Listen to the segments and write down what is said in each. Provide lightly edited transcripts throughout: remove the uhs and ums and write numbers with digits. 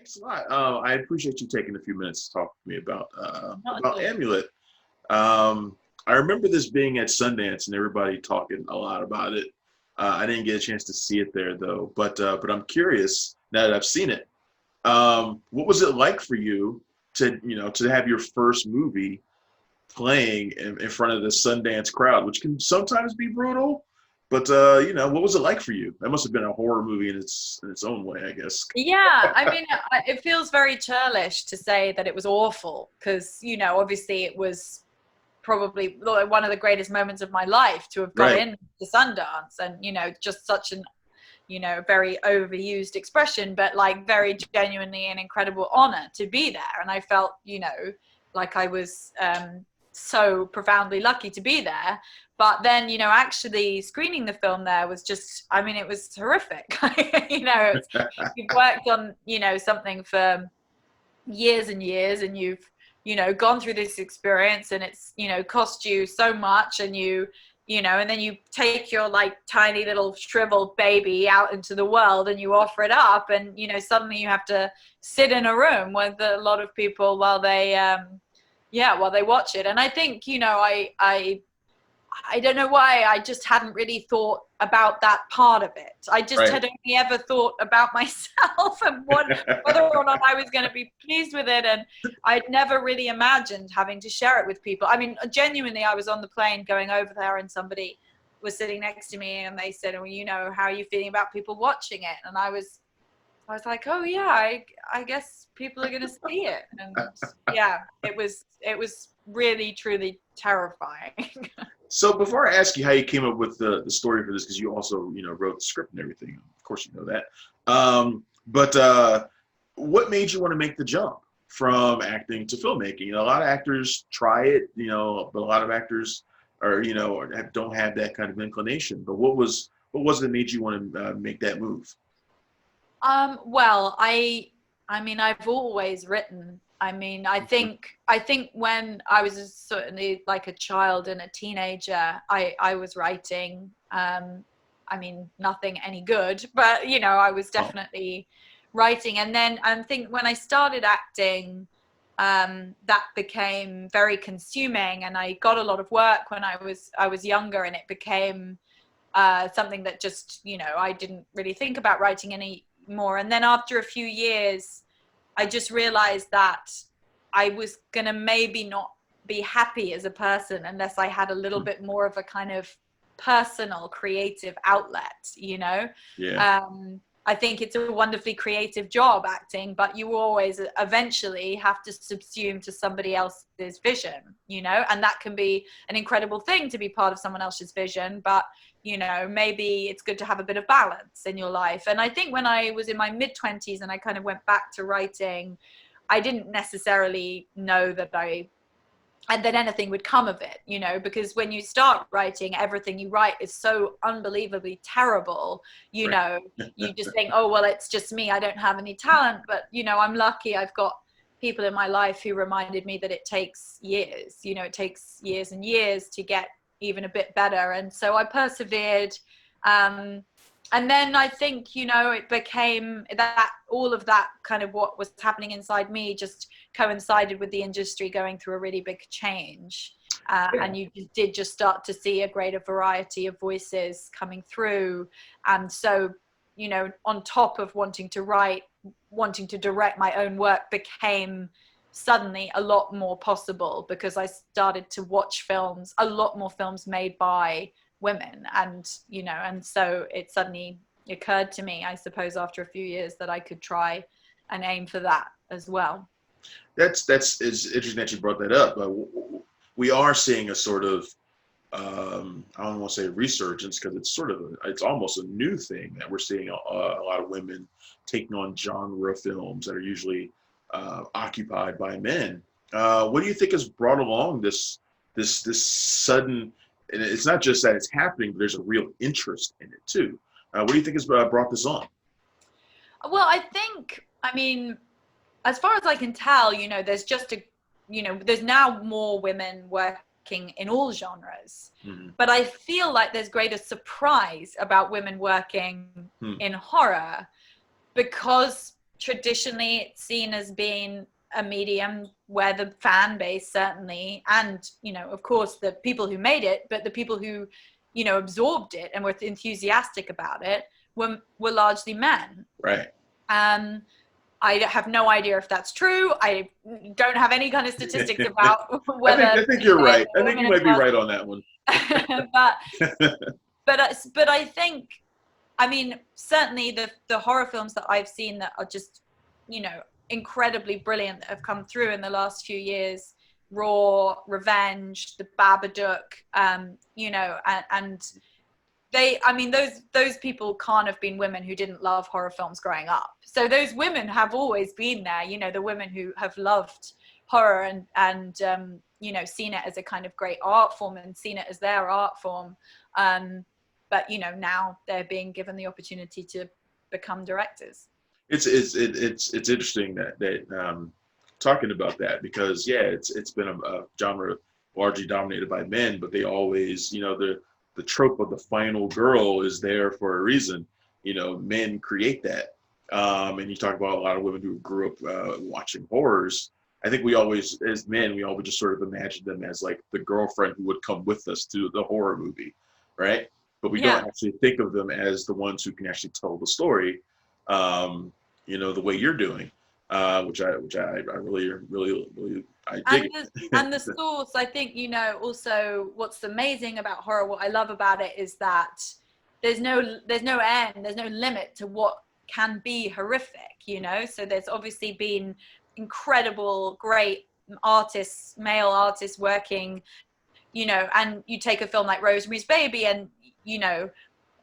Thanks a lot. I appreciate you taking a few minutes to talk to me Not at about all. Amulet. I remember this being at Sundance and everybody talking a lot about it. I didn't get a chance to see it there though, but I'm curious now that I've seen it. What was it like for you to to have your first movie playing in front of the Sundance crowd, which can sometimes be brutal? But what was it like for you? That must have been a horror movie in its own way, I guess. Yeah, I mean, it feels very churlish to say that it was awful because, obviously it was probably one of the greatest moments of my life to have got Right. in the Sundance and, just such an, very overused expression, but like very genuinely an incredible honor to be there. And I felt, like I was so profoundly lucky to be there. But then, actually screening the film there was just, I mean, it was horrific. You've worked on, something for years and years, and you've, gone through this experience, and it's, cost you so much, and and then you take your like tiny little shriveled baby out into the world and you offer it up, and, suddenly you have to sit in a room with a lot of people while they, while they watch it. And I think, I don't know why I just hadn't really thought about that part of it. I just Right. had only ever thought about myself and whether or not I was going to be pleased with it. And I'd never really imagined having to share it with people. I mean, genuinely, I was on the plane going over there and somebody was sitting next to me and they said, well, how are you feeling about people watching it? And I was like, oh yeah, I guess people are going to see it. And yeah, it was really, truly terrifying. So before I ask you how you came up with the story for this, because you also wrote the script and everything, of course you know that. But what made you want to make the jump from acting to filmmaking? A lot of actors try it, but a lot of actors are don't have that kind of inclination. But what was it that made you want to make that move? Well, I mean, I've always written. I mean, I think when I was certainly like a child and a teenager, I was writing. I mean, nothing any good, but I was Oh, definitely writing. And then I think when I started acting, that became very consuming, and I got a lot of work when I was younger, and it became something that just I didn't really think about writing anymore. And then after a few years, I just realized that I was gonna maybe not be happy as a person unless I had a little bit more of a kind of personal creative outlet. yeah, um, I think it's a wonderfully creative job, acting, but you always eventually have to subsume to somebody else's vision, and that can be an incredible thing to be part of someone else's vision, but maybe it's good to have a bit of balance in your life. And I think when I was in my mid-20s and I kind of went back to writing, I didn't necessarily know that anything would come of it, because when you start writing, everything you write is so unbelievably terrible. you right. know you just think, oh well, it's just me, I don't have any talent. But I'm lucky, I've got people in my life who reminded me that it takes years. It takes years and years to get even a bit better, and so I persevered. And then I think it became that all of that kind of what was happening inside me just coincided with the industry going through a really big change. Yeah. And you did just start to see a greater variety of voices coming through. And so, on top of wanting to write, wanting to direct my own work became suddenly a lot more possible, because I started to watch films, a lot more films made by women. And so it suddenly occurred to me, I suppose, after a few years, that I could try and aim for that as well. That's it's interesting that you brought that up. We are seeing a sort of I don't want to say resurgence, because it's almost a new thing that we're seeing a lot of women taking on genre films that are usually occupied by men. What do you think has brought along this sudden? And it's not just that it's happening, but there's a real interest in it too. What do you think has brought this on? Well, I mean, as far as I can tell, there's now more women working in all genres. Hmm. But I feel like there's greater surprise about women working Hmm. in horror, because traditionally it's seen as being a medium where the fan base certainly, and, you know, of course the people who made it, but the people who, you know, absorbed it and were enthusiastic about it were largely men. Right. I have no idea if that's true. I don't have any kind of statistics about whether I think you're right. I think women you might be involved. right on that one. but I think, I mean, certainly the horror films that I've seen that are just, you know, incredibly brilliant that have come through in the last few years, Raw, Revenge, The Babadook, you know, and they, I mean, those people can't have been women who didn't love horror films growing up. So those women have always been there, you know, the women who have loved horror and you know, seen it as a kind of great art form and seen it as their art form. But, you know, now they're being given the opportunity to become directors. It's interesting that talking about that, because yeah, it's been a genre largely dominated by men, but they always, you know, the trope of the final girl is there for a reason. You know, men create that. And you talk about a lot of women who grew up watching horrors. I think we always, as men, we always just sort of imagine them as like the girlfriend who would come with us to the horror movie, right? But we Yeah. don't actually think of them as the ones who can actually tell the story, you know, the way you're doing, which I really I dig it. And the source, I think, you know, also what's amazing about horror, what I love about it is that there's no end, there's no limit to what can be horrific, you know. So there's obviously been incredible, great artists, male artists working, you know, and you take a film like Rosemary's Baby, and, you know,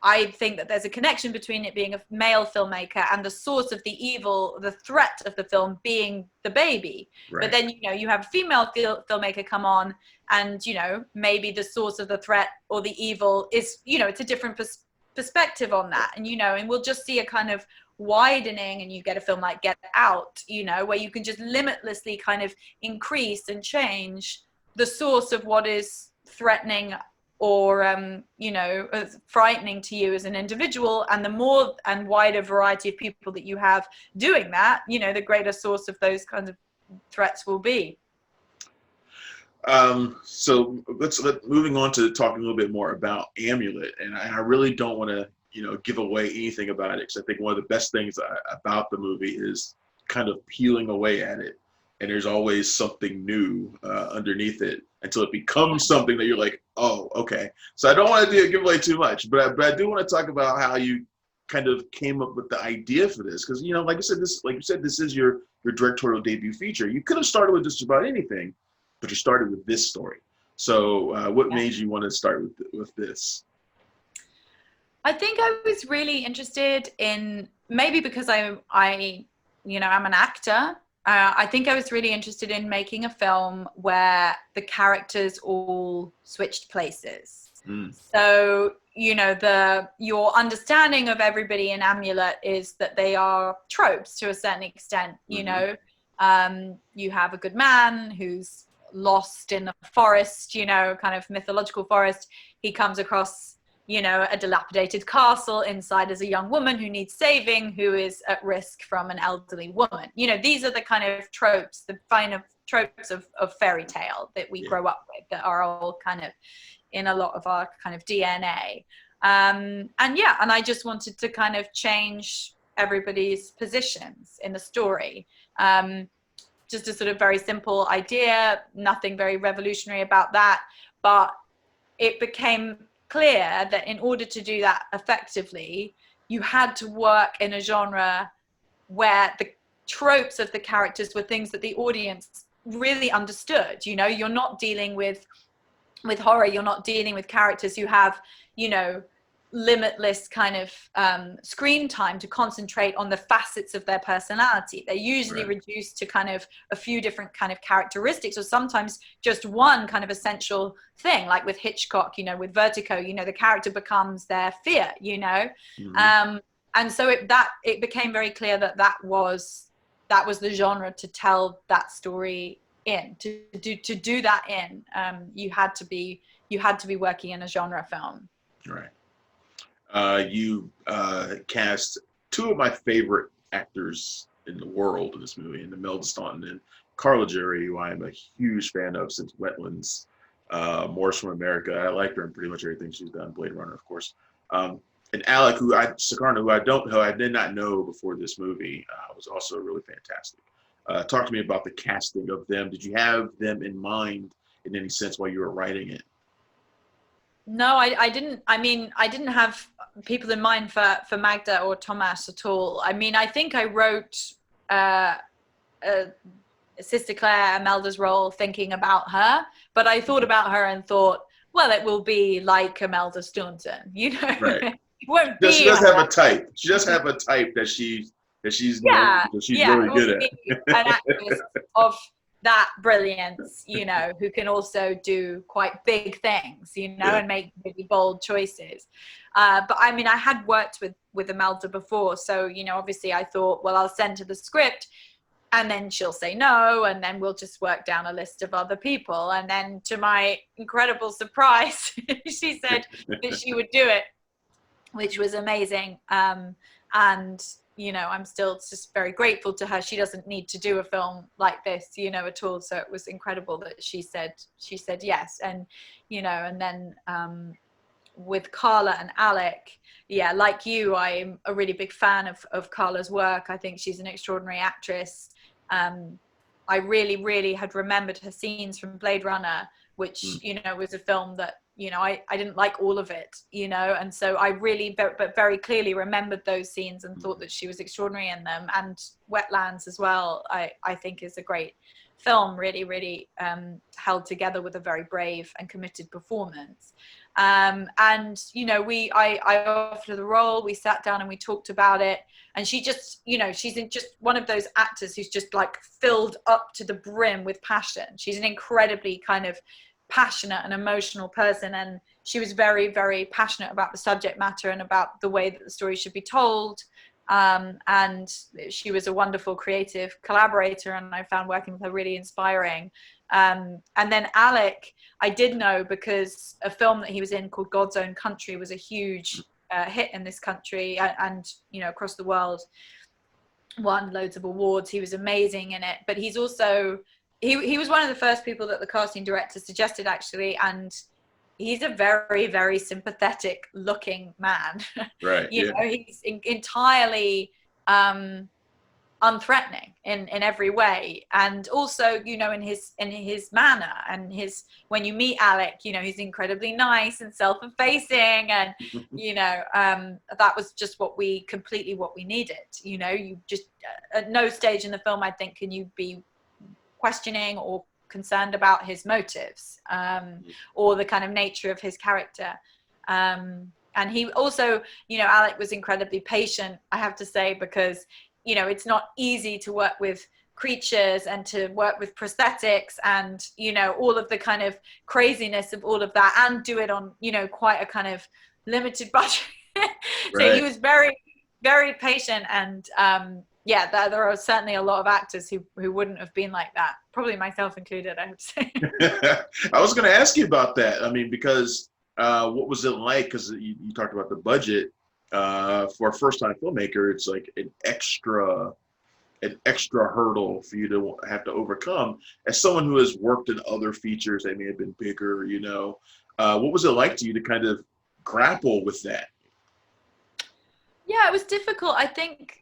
I think that there's a connection between it being a male filmmaker and the source of the evil, the threat of the film being the baby. Right. But then, you know, you have a female filmmaker come on and, you know, maybe the source of the threat or the evil is, you know, it's a different perspective on that. And, you know, and we'll just see a kind of widening, and you get a film like Get Out, you know, where you can just limitlessly kind of increase and change the source of what is threatening or you know, frightening to you as an individual, and the more and wider variety of people that you have doing that, you know, the greater source of those kinds of threats will be. So moving on to talking a little bit more about Amulet, and I really don't want to, you know, give away anything about it, because I think one of the best things about the movie is kind of peeling away at it, and there's always something new underneath it until it becomes something that you're like, oh, okay. So I don't want to give away too much, but I do want to talk about how you kind of came up with the idea for this, because, you know, like you said, this is your directorial debut feature. You could have started with just about anything, but you started with this story. So what made you want to start with this? I think I was really interested in, maybe because I you know, I'm an actor. I think I was really interested in making a film where the characters all switched places. So, you know, your understanding of everybody in Amulet is that they are tropes to a certain extent. You know, you have a good man who's lost in the forest, you know, kind of mythological forest. He comes across, you know, a dilapidated castle. Inside is a young woman who needs saving, who is at risk from an elderly woman. You know, these are the kind of tropes, the kind of tropes of fairy tale that we grow up with, that are all kind of in a lot of our kind of DNA. And I just wanted to kind of change everybody's positions in the story. Just a sort of very simple idea, nothing very revolutionary about that. But it became clear that in order to do that effectively, you had to work in a genre where the tropes of the characters were things that the audience really understood. You know, you're not dealing with horror, you're not dealing with characters who have, you know, limitless kind of screen time to concentrate on the facets of their personality. They're usually reduced to kind of a few different kind of characteristics, or sometimes just one kind of essential thing, like with Hitchcock, you know, with Vertigo, you know, the character becomes their fear, you know. And so it became very clear that was the genre to tell that story in. To do that in, you had to be working in a genre film. Right. You cast two of my favorite actors in the world in this movie, and Imelda Staunton and Carla Jerry, who I am a huge fan of since Wetlands, Morris from America. I like her in pretty much everything she's done. Blade Runner, of course. And Alec, Sukarno, who I did not know before this movie, was also really fantastic. Talk to me about the casting of them. Did you have them in mind in any sense while you were writing it? No, I didn't. I mean, I didn't have people in mind for Magda or Thomas at all. I mean, I think I wrote uh, Sister Claire, Imelda's role, thinking about her, but I thought about her and thought, well, it will be like Imelda Staunton, you know. Right. It won't be She does her. have a type. She does have a type that she's Yeah, really it good will at. be an actress of that brilliance, you know, who can also do quite big things, you know, Yeah. and make really bold choices. But I mean, I had worked with Imelda before, so, you know, obviously I thought, well, I'll send her the script and then she'll say no, and then we'll just work down a list of other people. And then to my incredible surprise, she said that she would do it, which was amazing. And you know, I'm still just very grateful to her. She doesn't need to do a film like this, you know, at all. So it was incredible that she said yes. And, you know, and then with Carla and Alec, yeah, like you, I'm a really big fan of Carla's work. I think she's an extraordinary actress. I really had remembered her scenes from Blade Runner, which, you know, was a film that, you know, I didn't like all of it, you know, and so I really, but very clearly remembered those scenes and thought that she was extraordinary in them. And Wetlands as well, I think is a great film, really held together with a very brave and committed performance. And, you know, I offered her the role, we sat down and we talked about it. And she just, you know, she's just one of those actors who's just like filled up to the brim with passion. She's an incredibly kind of passionate and emotional person, and she was very passionate about the subject matter and about the way that the story should be told. And she was a wonderful creative collaborator, and I found working with her really inspiring. And then Alec, I did know because a film that he was in called God's Own Country was a huge hit in this country and, you know, across the world, won loads of awards. He was amazing in it, but he's also he was one of the first people that the casting director suggested, actually, and he's a very sympathetic looking man. Right. You know, he's entirely unthreatening in every way, and also, you know, in his manner and his, when you meet Alec, you know, he's incredibly nice and self-effacing, and you know, that was just what we needed. You know, you just at no stage in the film, I think, can you be questioning or concerned about his motives, or the kind of nature of his character. And he also, you know, Alec was incredibly patient, I have to say, because, you know, it's not easy to work with creatures and to work with prosthetics and, you know, all of the kind of craziness of all of that, and do it on, you know, quite a kind of limited budget. So he was very patient, and yeah, there are certainly a lot of actors who wouldn't have been like that, probably myself included, I have to say. I was going to ask you about that. I mean, because what was it like? Because you talked about the budget for a first-time filmmaker. It's like an extra hurdle for you to have to overcome. As someone who has worked in other features, they may have been bigger. You know, what was it like to you to kind of grapple with that? Yeah, it was difficult. I think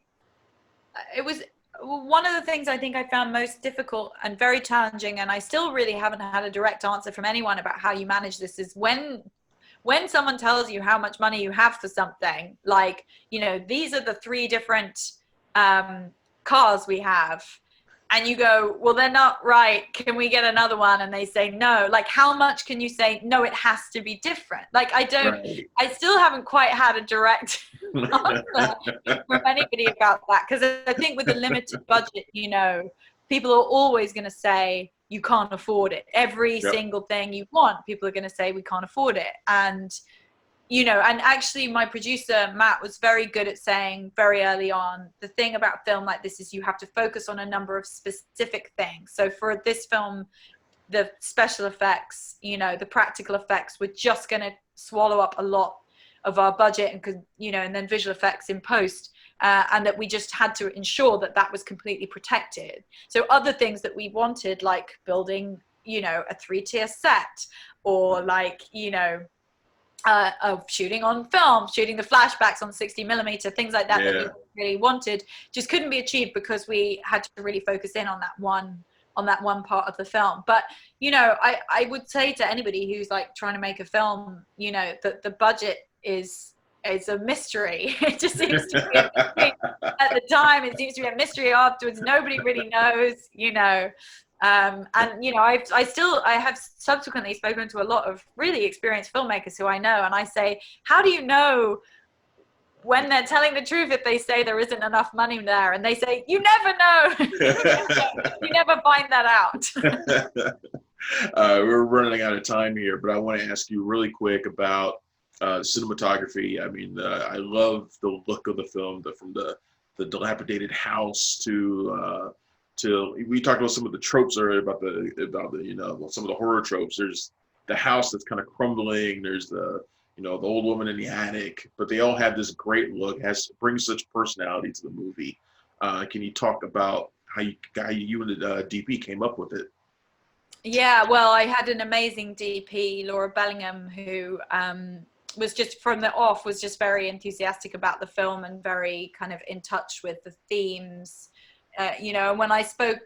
it was one of the things I think I found most difficult and very challenging, and I still really haven't had a direct answer from anyone about how you manage this, is when someone tells you how much money you have for something, like, you know, these are the 3 different cars we have, and you go, well, they're not right, can we get another one? And they say no. Like, how much can you say no, it has to be different? Like, I still haven't quite had a direct answer from anybody about that, because I think with a limited budget, you know, people are always going to say you can't afford it. Every single thing you want, people are going to say we can't afford it. And, you know, and actually my producer, Matt, was very good at saying very early on, the thing about film like this is you have to focus on a number of specific things. So for this film, the special effects, you know, the practical effects, we're just going to swallow up a lot of our budget, and, you know, and then visual effects in post. and that we just had to ensure that that was completely protected. So other things that we wanted, like building, you know, a 3-tier set, or like, you know, of shooting on film, shooting the flashbacks on 60mm, things like that, that we really wanted, just couldn't be achieved because we had to really focus in on that one part of the film. But, you know, I would say to anybody who's like trying to make a film, you know, that the budget is a mystery. It just seems to be a mystery at the time. It seems to be a mystery afterwards. Nobody really knows, you know. And you know, I have subsequently spoken to a lot of really experienced filmmakers who I know, and I say, how do you know when they're telling the truth if they say there isn't enough money there? And they say, you never know. You never find that out. We're running out of time here, but I want to ask you really quick about cinematography. I mean, I love the look of the film, from the dilapidated house to we talked about some of the tropes earlier about the you know, some of the horror tropes. There's the house that's kind of crumbling. There's the, you know, the old woman in the attic, but they all have this great look. Brings such personality to the movie. Can you talk about how you and the DP came up with it? Yeah, well, I had an amazing DP, Laura Bellingham, who was just from the off was just very enthusiastic about the film and very kind of in touch with the themes. You know, when I spoke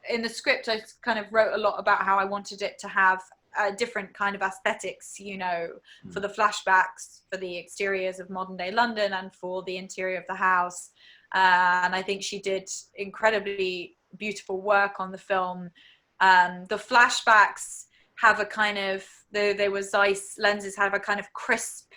in the script, I kind of wrote a lot about how I wanted it to have different kind of aesthetics, you know, for the flashbacks, for the exteriors of modern day London, and for the interior of the house. And I think she did incredibly beautiful work on the film. The flashbacks have a kind of, they were Zeiss lenses, have a kind of crisp,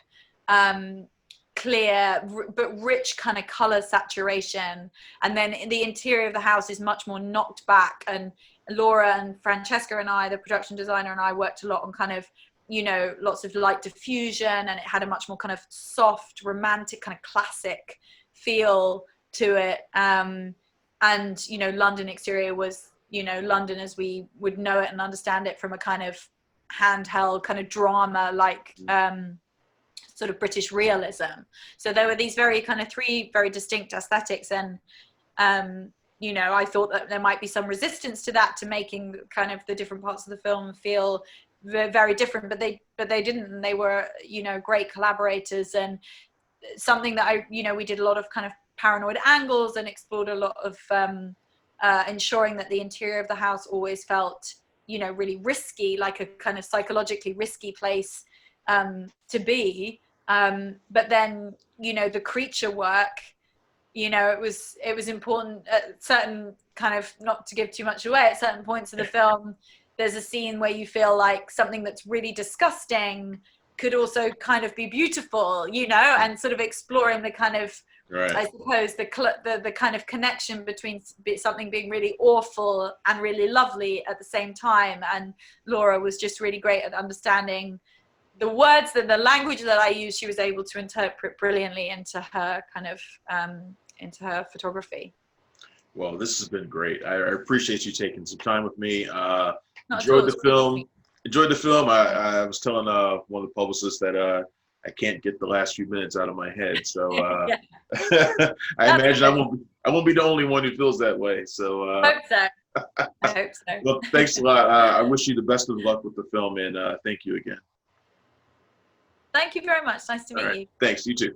clear but rich kind of color saturation, and then in the interior of the house is much more knocked back. And Laura and Francesca and I, the production designer, and I worked a lot on kind of, you know, lots of light diffusion, and it had a much more kind of soft, romantic, kind of classic feel to it. And you know, London exterior was, you know, London as we would know it and understand it from a kind of handheld kind of drama, like sort of British realism. So there were these very kind of 3 very distinct aesthetics, and you know, I thought that there might be some resistance to that, to making kind of the different parts of the film feel very different, but they didn't, and they were, you know, great collaborators. And something that you know, we did a lot of kind of paranoid angles and explored a lot of ensuring that the interior of the house always felt, you know, really risky, like a kind of psychologically risky place to be. But then, you know, the creature work, you know, it was important at certain kind of, not to give too much away, at certain points of the film, there's a scene where you feel like something that's really disgusting could also kind of be beautiful, you know, and sort of exploring the kind of, right, I suppose the kind of connection between something being really awful and really lovely at the same time. And Laura was just really great at understanding the words, that the language that I use, she was able to interpret brilliantly into her kind of into her photography. Well, this has been great. I appreciate you taking some time with me. Enjoyed the film. Enjoyed the film. I was telling one of the publicists that I can't get the last few minutes out of my head. So I imagine I won't be the only one who feels that way. So I hope so. I hope so. Well, thanks a lot. I wish you the best of luck with the film, and thank you again. Thank you very much. Nice to meet you. Thanks. You too.